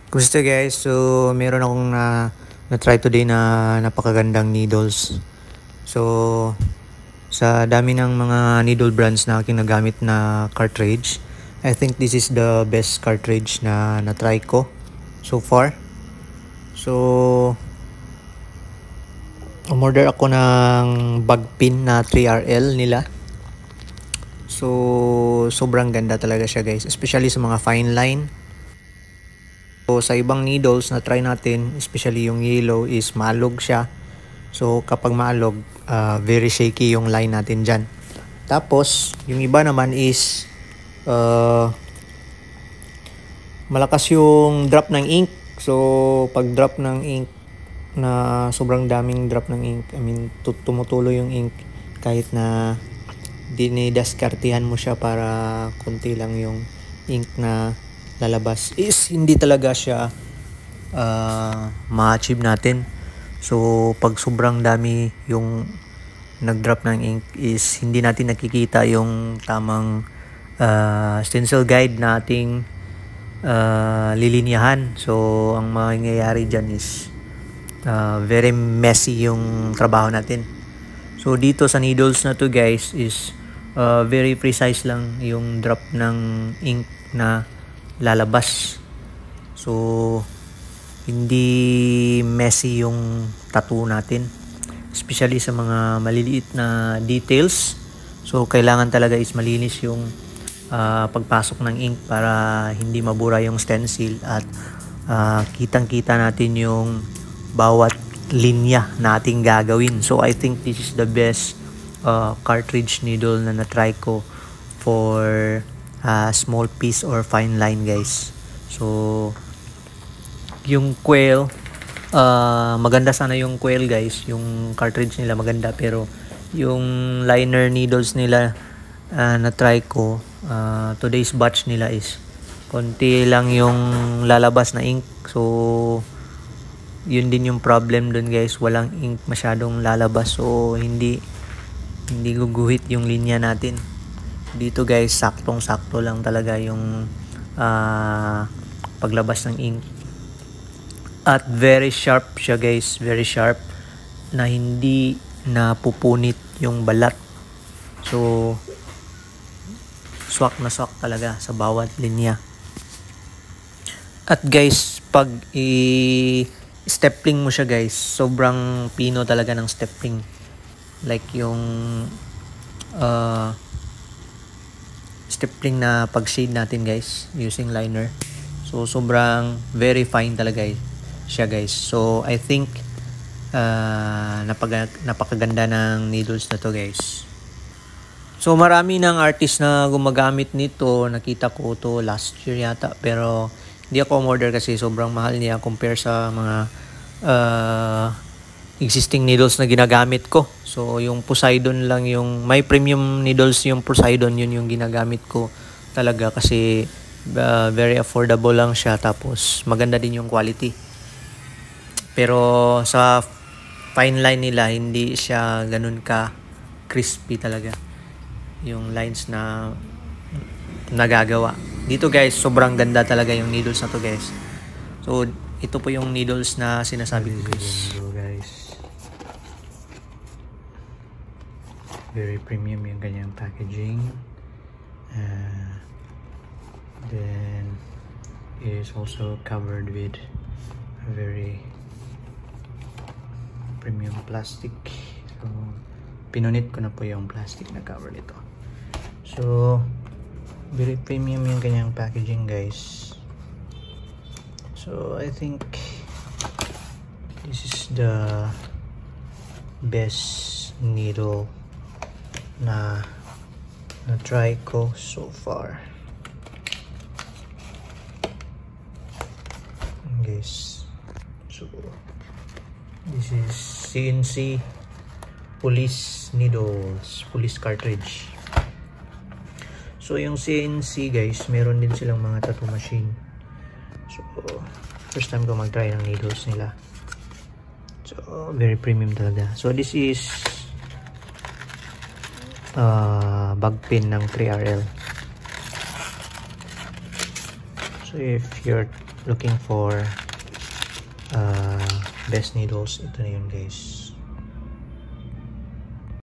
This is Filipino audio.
Gusto guys, so meron akong na-try today na napakagandang needles. So sa dami ng mga needle brands na aking nagamit na cartridge, I think this is the best cartridge na na-try ko so far. So umorder ako ng bag pin na 3RL nila. So sobrang ganda talaga siya guys, especially sa mga fine line. So sa ibang needles na try natin, especially yung yellow, is maalog siya. So kapag maalog, very shaky yung line natin dyan. Tapos yung iba naman is malakas yung drop ng ink. So pag drop ng ink na sobrang daming drop ng ink, I mean tumutulo yung ink kahit na dinidaskartihan mo siya para konti lang yung ink na lalabas, is hindi talaga siya ma-achieve natin. So pag sobrang dami yung nag-drop ng ink, is hindi natin nakikita yung tamang stencil guide na ating lilinyahan. So ang mangyayari dyan is very messy yung trabaho natin. So dito sa needles na to guys is very precise lang yung drop ng ink na lalabas. So hindi messy yung tattoo natin, especially sa mga maliliit na details. So kailangan talaga is malinis yung pagpasok ng ink para hindi mabura yung stencil at kitang-kita natin yung bawat linya nating gagawin. So I think this is the best cartridge needle na na-try ko for small piece or fine line guys. So yung quill, maganda sana yung quill guys, yung cartridge nila maganda, pero yung liner needles nila na try ko, today's batch nila is konti lang yung lalabas na ink. So yun din yung problem dun guys, walang ink masyadong lalabas, so hindi guguhit yung linya natin. Dito guys, saktong-sakto lang talaga yung paglabas ng ink. At very sharp siya guys, very sharp, na hindi napupunit yung balat. So swak na swak talaga sa bawat linya. At guys, pag stepling mo siya guys, sobrang pino talaga ng stepling. Like yung stepling na pag-shade natin guys using liner. So sobrang very fine talaga siya guys. So I think napakaganda ng needles na to guys. So marami ng artist na gumagamit nito. Nakita ko to last year yata, pero hindi ako umorder kasi sobrang mahal niya compare sa mga existing needles na ginagamit ko. So yung Poseidon lang yung may premium needles, yung Poseidon yun yung ginagamit ko talaga kasi very affordable lang siya, tapos maganda din yung quality. Pero sa fine line nila, hindi siya ganun ka crispy talaga yung lines na nagagawa. Dito guys, sobrang ganda talaga yung needles na to guys. So ito po yung needles na sinasabi ko guys. Very premium yung kanyang packaging. Then it is also covered with a very premium plastic. So pinunit ko na po yung plastic na cover nito. So very premium yung kanyang packaging guys. So I think this is the best needle na try ko so far guys. So this is CNC police needles, police cartridge. So yung CNC guys, meron din silang mga tattoo machine. So first time ko mag-try ng needles nila. So very premium talaga. So this is bag pin ng 3RL. So So if you're looking for best needles, ito na yun guys.